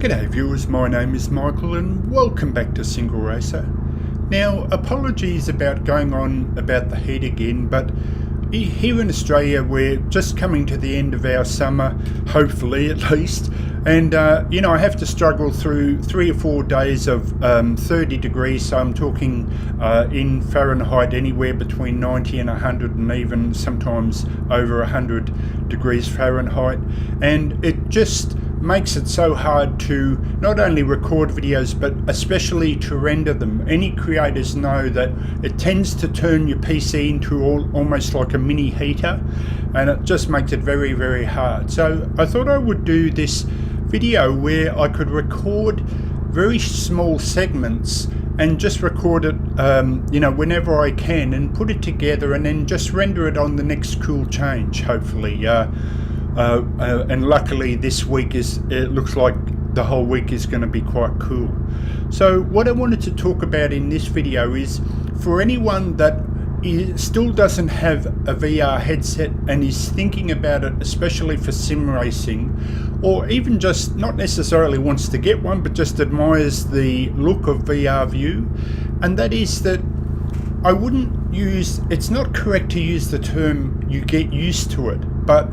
G'day viewers, my name is Michael and welcome back to SingleRacer. Now, apologies about going on about the heat again, but here in Australia we're just coming to the end of our summer, hopefully at least, and you know, I have to struggle through 3 or 4 days of 30 degrees, so I'm talking in Fahrenheit anywhere between 90 and 100 and even sometimes over 100 degrees Fahrenheit, and it just makes it so hard to not only record videos but especially to render them. Any creators know that it tends to turn your PC into almost like a mini heater, and it just makes it very, very hard. So I thought I would do this video where I could record very small segments and just record it you know, whenever I can, and put it together and then just render it on the next cool change, hopefully. And luckily this week it looks like the whole week is going to be quite cool. So what I wanted to talk about in this video is for anyone that still doesn't have a VR headset and is thinking about it, especially for sim racing, or even just not necessarily wants to get one but just admires the look of VR view, and that is that I wouldn't use, it's not correct to use the term you get used to it, but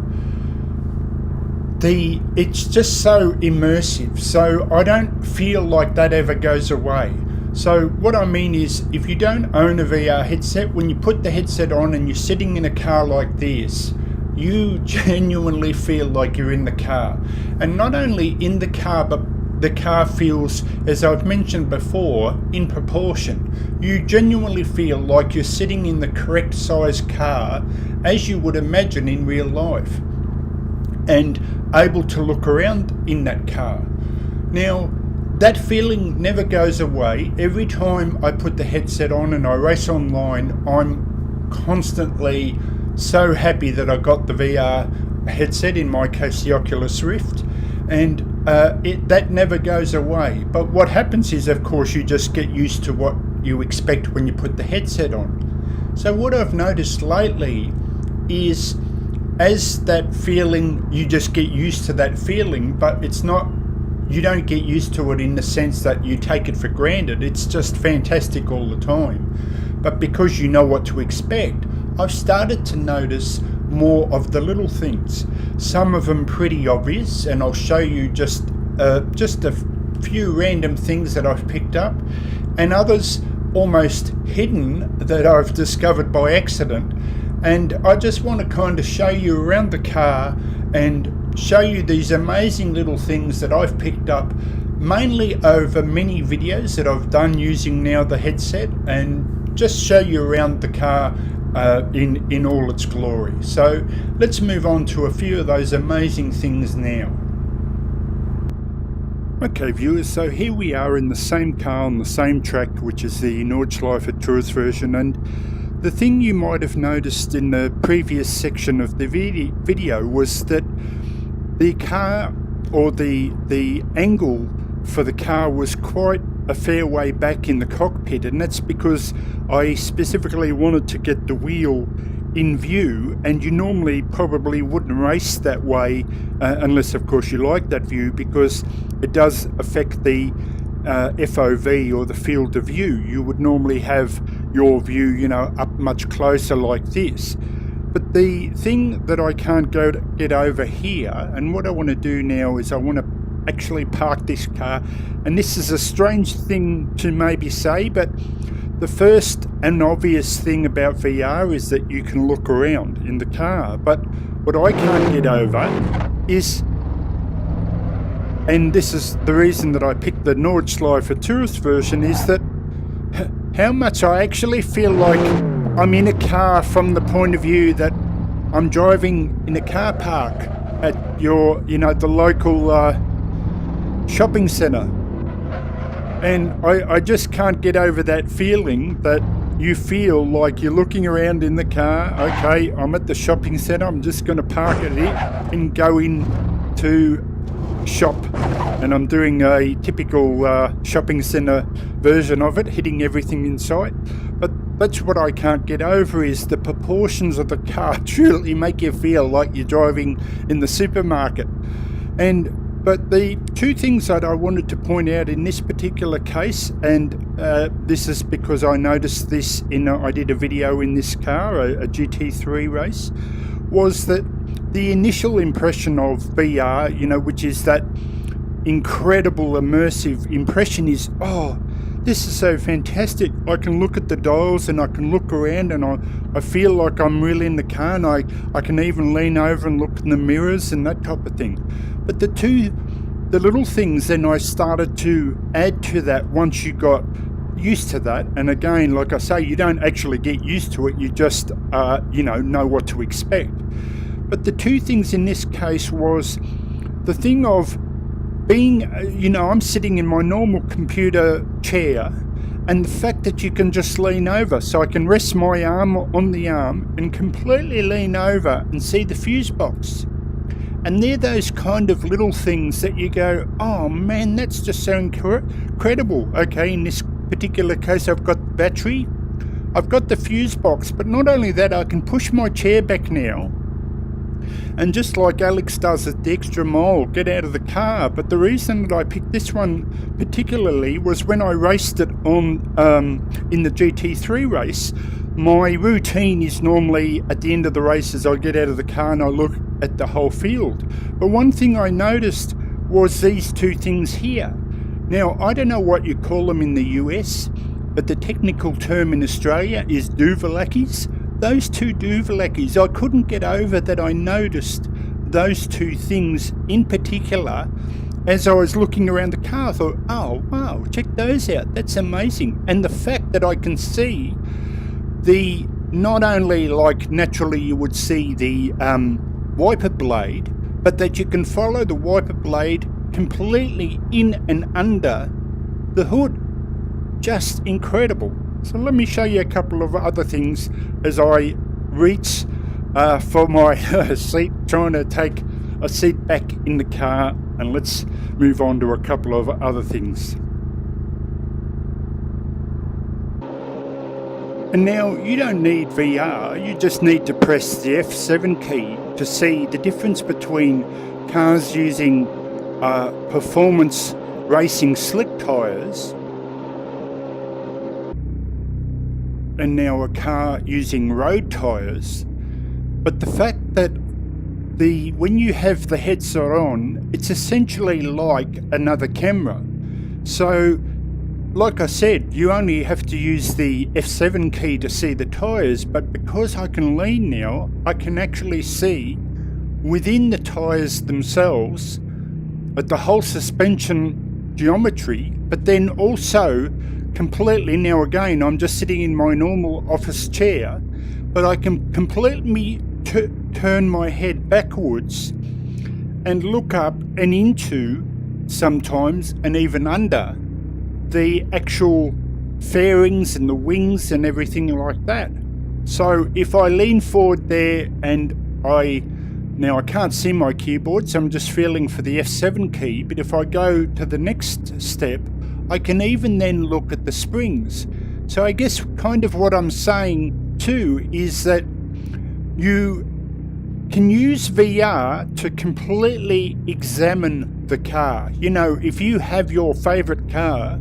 it's just so immersive, so I don't feel like that ever goes away. So what I mean is, if you don't own a VR headset, when you put the headset on and you're sitting in a car like this, you genuinely feel like you're in the car. And not only in the car, but the car feels, as I've mentioned before, in proportion. You genuinely feel like you're sitting in the correct size car as you would imagine in real life, and able to look around in that car. Now, that feeling never goes away. Every time I put the headset on and I race online, I'm constantly so happy that I got the VR headset, in my case the Oculus Rift, and that never goes away. But what happens is, of course, you just get used to what you expect when you put the headset on. So what I've noticed lately is, as that feeling, you just get used to that feeling, but it's not, you don't get used to it in the sense that you take it for granted. It's just fantastic all the time. But because you know what to expect, I've started to notice more of the little things. Some of them pretty obvious, and I'll show you just a few random things that I've picked up, and others almost hidden that I've discovered by accident. And I just want to kind of show you around the car and show you these amazing little things that I've picked up, mainly over many videos that I've done using now the headset, and just show you around the car in all its glory. So let's move on to a few of those amazing things now. Okay viewers, so here we are in the same car on the same track, which is the Nordschleife Tourist version, and the thing you might have noticed in the previous section of the video was that the car, or the angle for the car, was quite a fair way back in the cockpit, and that's because I specifically wanted to get the wheel in view, and you normally probably wouldn't race that way unless of course you like that view, because it does affect the FOV, or the field of view. You would normally have your view, you know, up much closer like this. But the thing that I can't get over here, and what I want to do now is I want to actually park this car, and this is a strange thing to maybe say, but the first and obvious thing about VR is that you can look around in the car. But what I can't get over is, and this is the reason that I picked the Nordschleife Tourist version, is that how much I actually feel like I'm in a car from the point of view that I'm driving in a car park at your, you know, the local shopping centre. And I just can't get over that feeling that you feel like you're looking around in the car. Okay, I'm at the shopping centre, I'm just going to park it here and go in to shop, and I'm doing a typical shopping centre version of it, hitting everything in sight. But that's what I can't get over, is the proportions of the car truly make you feel like you're driving in the supermarket. And But the two things that I wanted to point out in this particular case, and this is because I noticed this I did a video in this car, a GT3 race, was that the initial impression of VR, which is that incredible immersive impression, is, oh, this is so fantastic. I can look at the dials and I can look around and I feel like I'm really in the car, and I can even lean over and look in the mirrors and that type of thing. But the little things then I started to add to that once you got used to that. And again, like I say, you don't actually get used to it, you just know what to expect. But the two things in this case was the thing of being, I'm sitting in my normal computer chair, and the fact that you can just lean over, so I can rest my arm on the arm and completely lean over and see the fuse box. And they're those kind of little things that you go, oh man, that's just so incredible. Okay, in this particular case, I've got the battery, I've got the fuse box, but not only that, I can push my chair back now. And just like Alex does at the extra mile, get out of the car. But the reason that I picked this one particularly was when I raced it on in the GT3 race, my routine is normally at the end of the races I get out of the car and I look at the whole field. But one thing I noticed was these two things here. Now, I don't know what you call them in the US, but the technical term in Australia is duvelakis. Those two duvelakis, I couldn't get over that I noticed those two things in particular as I was looking around the car. I thought, oh wow, check those out, that's amazing. And the fact that I can see the, not only like naturally you would see the wiper blade, but that you can follow the wiper blade completely in and under the hood. Just incredible. So let me show you a couple of other things as I reach for my seat, trying to take a seat back in the car, and let's move on to a couple of other things. And now you don't need VR, you just need to press the F7 key to see the difference between cars using performance racing slick tyres and now a car using road tyres. But the fact that when you have the headset on, it's essentially like another camera. So like I said, you only have to use the F7 key to see the tyres, but because I can lean now, I can actually see within the tyres themselves at the whole suspension geometry, but then also completely, now again I'm just sitting in my normal office chair, but I can completely turn my head backwards and look up and into, sometimes, and even under the actual fairings and the wings and everything like that. So if I lean forward there and now I can't see my keyboard, so I'm just feeling for the F7 key, but if I go to the next step, I can even then look at the springs. So I guess kind of what I'm saying too is that you can use VR to completely examine the car. If you have your favorite car,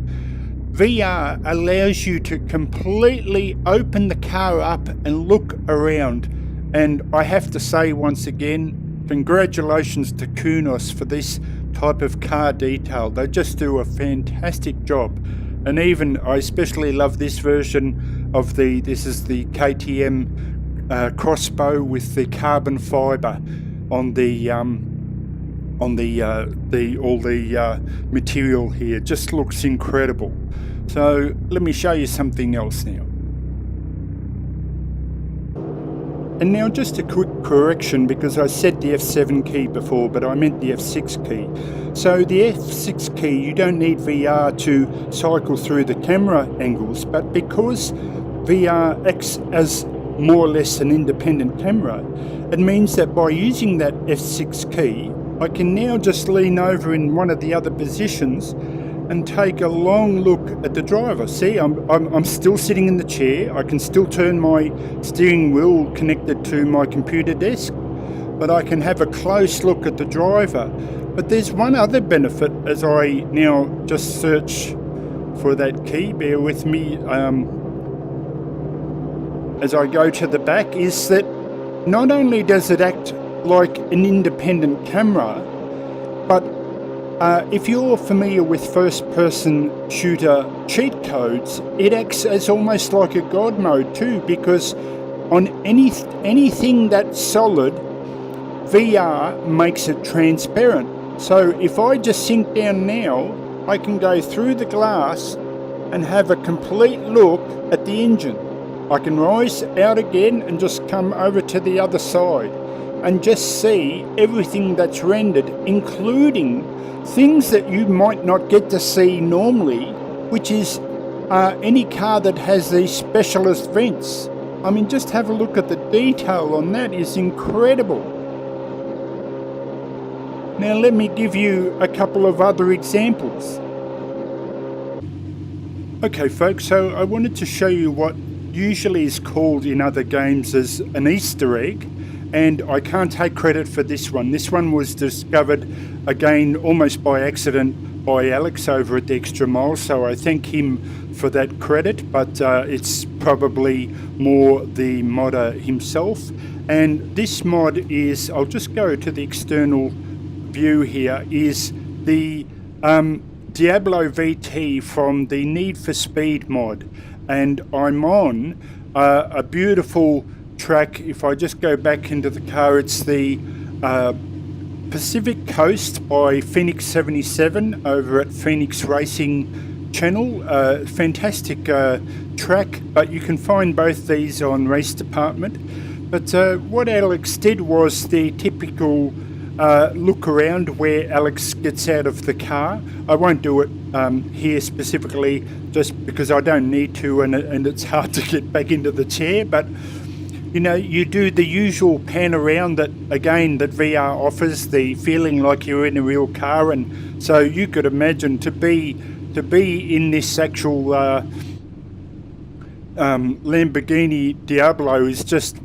VR allows you to completely open the car up and look around. And I have to say once again, congratulations to Kunos for this type of car detail. They just do a fantastic job. And even I especially love this version of this is the KTM crossbow with the carbon fiber on the material here. Just looks incredible. So let me show you something else now. And now just a quick correction, because I said the F7 key before, but I meant the F6 key. So the F6 key, you don't need VR to cycle through the camera angles, but because VR acts as more or less an independent camera, it means that by using that F6 key, I can now just lean over in one of the other positions and take a long look at the driver. See, I'm still sitting in the chair. I can still turn my steering wheel connected to my computer desk, but I can have a close look at the driver But there's one other benefit as I now just search for that key, bear with me, as I go to the back, is that not only does it act like an independent camera, but if you're familiar with first-person shooter cheat codes, it acts as almost like a God mode too, because on anything that's solid, VR makes it transparent. So if I just sink down now, I can go through the glass and have a complete look at the engine. I can rise out again and just come over to the other side and just see everything that's rendered, including things that you might not get to see normally, which is any car that has these specialist vents. I mean, just have a look at the detail on that, is incredible. Now let me give you a couple of other examples. Okay folks, so I wanted to show you what usually is called in other games as an Easter egg, and I can't take credit for this one. This one was discovered again almost by accident by Alex over at the Extra Mile, so I thank him for that credit, but it's probably more the modder himself. And this mod is, I'll just go to the external view here, is the Diablo VT from the Need for Speed mod, and I'm on a beautiful track. If I just go back into the car, it's the Pacific Coast by Phoenix 77 over at Phoenix Racing channel. Fantastic track, but you can find both these on Race Department. But what Alex did was the typical look around where Alex gets out of the car. I won't do it here specifically just because I don't need to, and it's hard to get back into the chair, but you know, you do the usual pan around that again that VR offers, the feeling like you're in a real car. And so you could imagine to be in this actual Lamborghini Diablo is just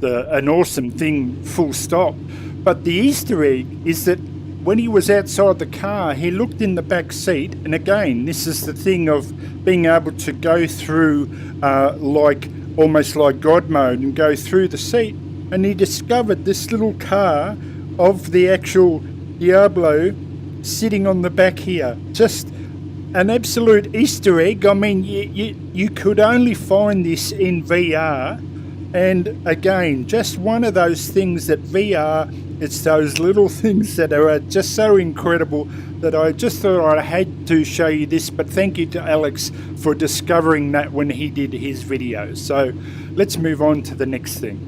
an awesome thing, full stop. But the Easter egg is that when he was outside the car, he looked in the back seat, and again, this is the thing of being able to go through like almost like God mode and go through the seat, and he discovered this little car of the actual Diablo sitting on the back here. Just an absolute Easter egg. I mean, you could only find this in VR, and again, just one of those things that VR, it's those little things that are just so incredible that I just thought I had to show you this. But thank you to Alex for discovering that when he did his video. So let's move on to the next thing.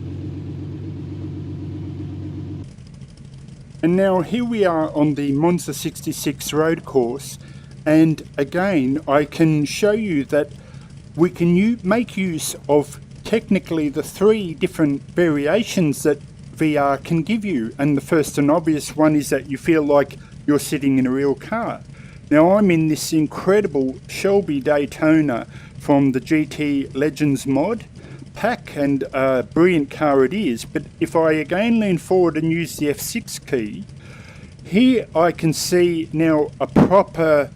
And now here we are on the Monza 66 road course, and again I can show you that we can make use of technically the three different variations that VR can give you. And the first and obvious one is that you feel like you're sitting in a real car. Now I'm in this incredible Shelby Daytona from the GT Legends mod pack, and a brilliant car it is. But if I again lean forward and use the F6 key, here I can see now a proper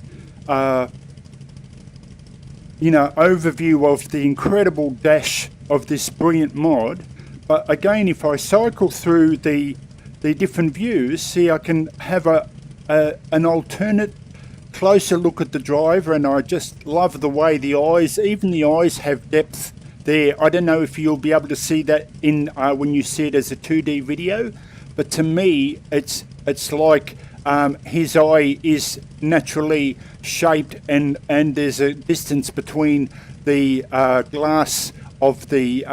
overview of the incredible dash of this brilliant mod. But again, if I cycle through the different views, see, I can have an alternate closer look at the driver, and I just love the way the eyes, even the eyes have depth there. I don't know if you'll be able to see that in when you see it as a 2D video, but to me it's like his eye is naturally shaped, and there's a distance between the glass of the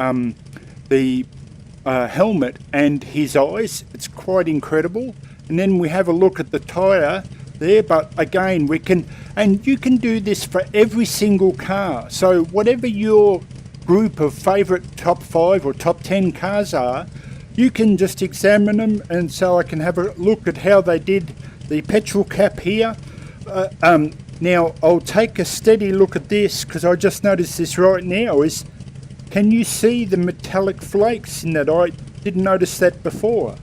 helmet and his eyes. It's quite incredible. And then we have a look at the tyre there, but again you can do this for every single car. So whatever your group of favourite top 5 or top 10 cars are, you can just examine them. And so I can have a look at how they did the petrol cap here. Now I'll take a steady look at this, because I just noticed this right now, is can you see the metallic flakes in that? I didn't notice that before.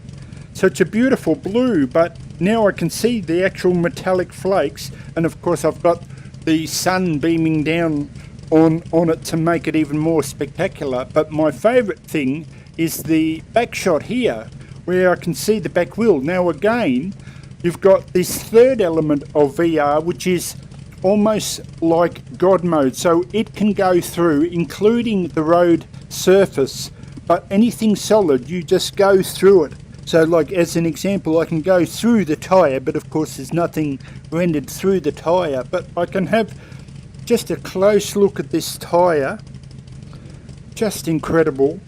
So it's a beautiful blue, but now I can see the actual metallic flakes, and of course I've got the sun beaming down on it to make it even more spectacular. But my favourite thing is the back shot here, where I can see the back wheel. Now again, you've got this third element of VR, which is almost like God mode. So it can go through, including the road surface, but anything solid, you just go through it. So like as an example, I can go through the tyre, but of course there's nothing rendered through the tyre. But I can have just a close look at this tyre. Just incredible.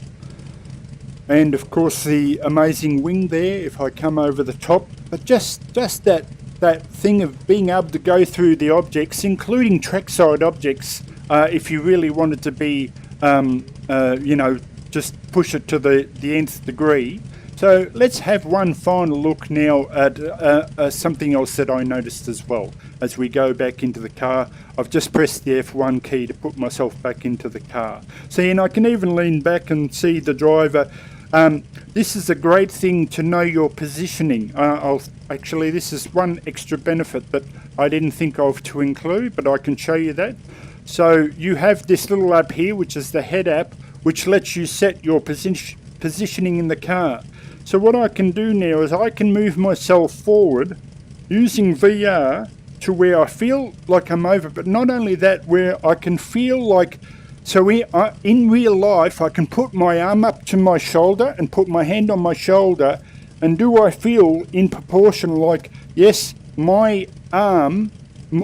And of course the amazing wing there if I come over the top. But just that thing of being able to go through the objects, including trackside objects, if you really wanted to be, you know, just push it to the nth degree. So let's have one final look now at something else that I noticed as well as we go back into the car. I've just pressed the F1 key to put myself back into the car. See, and I can even lean back and see the driver. This is a great thing to know your positioning. Actually, this is one extra benefit that I didn't think of to include, but I can show you that. So you have this little app here, which is the head app, which lets you set your positioning in the car. So what I can do now is I can move myself forward using VR to where I feel like I'm over, but not only that, where I can feel like, so in real life, I can put my arm up to my shoulder and put my hand on my shoulder, and do I feel in proportion like, yes, my arm,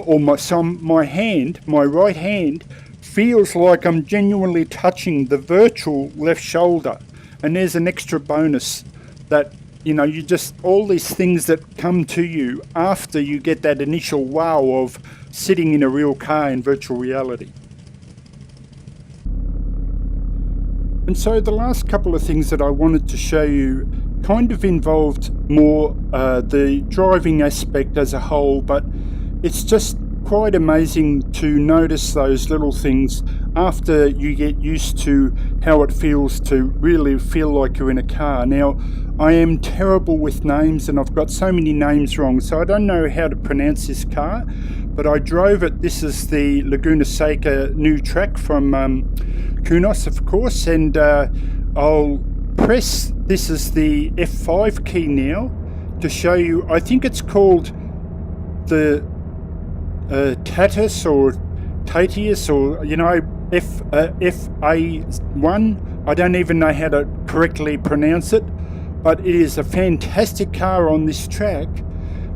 or my hand, my right hand, feels like I'm genuinely touching the virtual left shoulder. And there's an extra bonus that, you know, you just, all these things that come to you after you get that initial wow of sitting in a real car in virtual reality. And so the last couple of things that I wanted to show you kind of involved more the driving aspect as a whole, but it's just quite amazing to notice those little things after you get used to how it feels to really feel like you're in a car. Now, I am terrible with names and I've got so many names wrong, so I don't know how to pronounce this car, but I drove it. This is the Laguna Seca new track from Kunos, of course, and I'll press, this is the F5 key now to show you. I think it's called the Tatius or Tatius, or, you know, FA1. I don't even know how to correctly pronounce it, but it is a fantastic car on this track.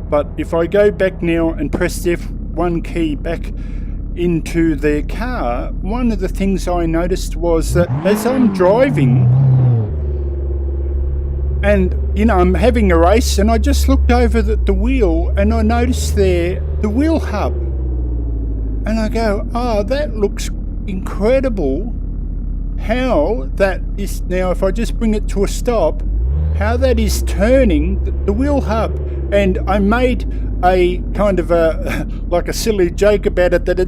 But if I go back now and press the F1 key back into the car, one of the things I noticed was that as I'm driving, and, you know, I'm having a race, and I just looked over the wheel and I noticed there the wheel hub. And I go, oh, that looks incredible. How that is, now if I just bring it to a stop, how that is turning the wheel hub. And I made a kind of a, like a silly joke about it, that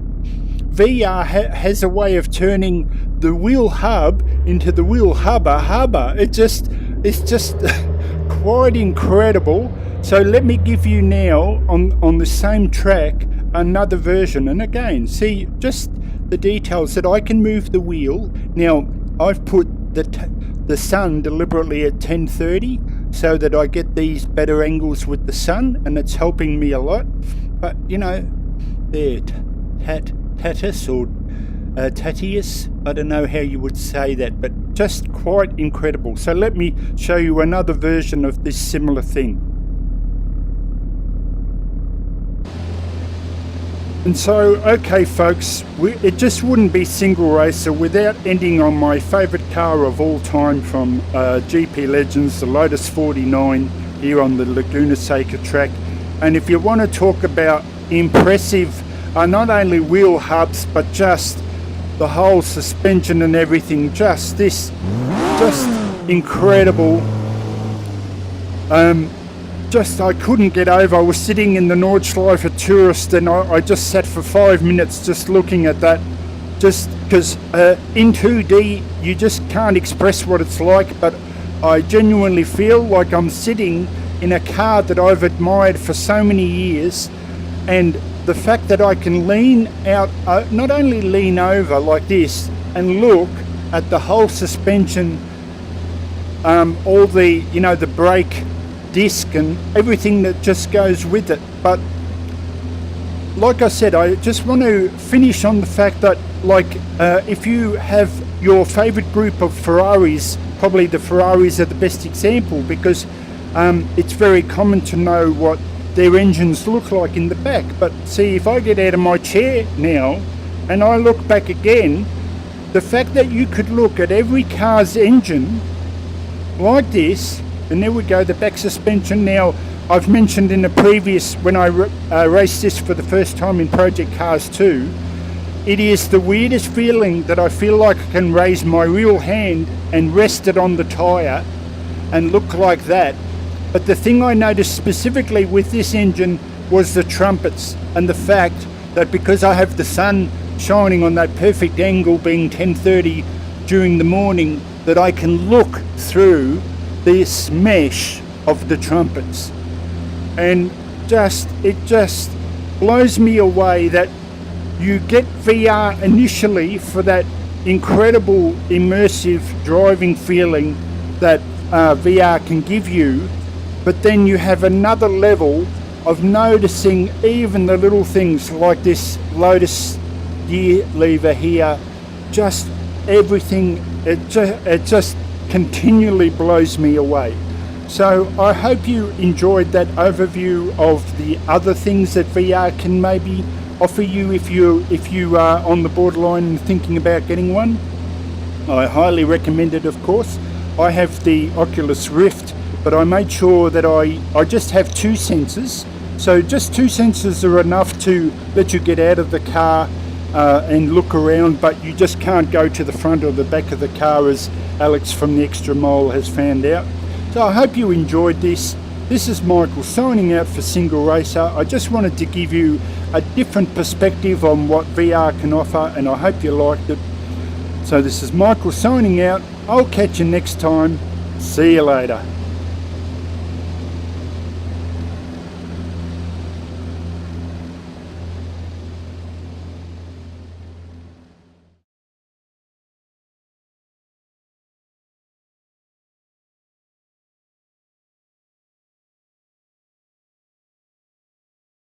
VR has a way of turning the wheel hub into the wheel hubber. It's just quite incredible. So let me give you now on the same track another version, and again, see just the details that I can move the wheel. Now I've put the sun deliberately at 10:30 so that I get these better angles with the sun, and it's helping me a lot. But, you know, there, Tatius or Tatius, I don't know how you would say that, but just quite incredible. So let me show you another version of this similar thing. And so, okay folks, it just wouldn't be SingleRacer without ending on my favourite car of all time from GP Legends, the Lotus 49, here on the Laguna Seca track. And if you want to talk about impressive, not only wheel hubs, but just the whole suspension and everything, just incredible. I couldn't get over. I was sitting in the Nordschleife tourist, and I just sat for 5 minutes just looking at that, just because in 2D you just can't express what it's like, but I genuinely feel like I'm sitting in a car that I've admired for so many years, and the fact that I can lean out, not only lean over like this and look at the whole suspension, all the, you know, the brake disc and everything that just goes with it. But like I said, I just want to finish on the fact that, like, if you have your favorite group of Ferraris, probably the Ferraris are the best example, because it's very common to know what their engines look like in the back. But see, if I get out of my chair now and I look back again, the fact that you could look at every car's engine like this, and there we go, the back suspension. Now, I've mentioned in a previous, when I raced this for the first time in Project Cars 2, it is the weirdest feeling that I feel like I can raise my real hand and rest it on the tyre and look like that. But the thing I noticed specifically with this engine was the trumpets, and the fact that because I have the sun shining on that perfect angle, being 10:30 during the morning, that I can look through this mesh of the trumpets. And it just blows me away that you get VR initially for that incredible immersive driving feeling that VR can give you, but then you have another level of noticing even the little things like this Lotus gear lever here. Just everything, it just continually blows me away. So I hope you enjoyed that overview of the other things that VR can maybe offer you if you are on the borderline and thinking about getting one. I highly recommend it, of course. I have the Oculus Rift, but I made sure that I just have 2 sensors. So just 2 sensors are enough to let you get out of the car and look around, but you just can't go to the front or the back of the car, as Alex from the Extra Mile has found out. So I hope you enjoyed this. This is Michael signing out for SingleRacer. I just wanted to give you a different perspective on what VR can offer, and I hope you liked it. So this is Michael signing out. I'll catch you next time. See you later.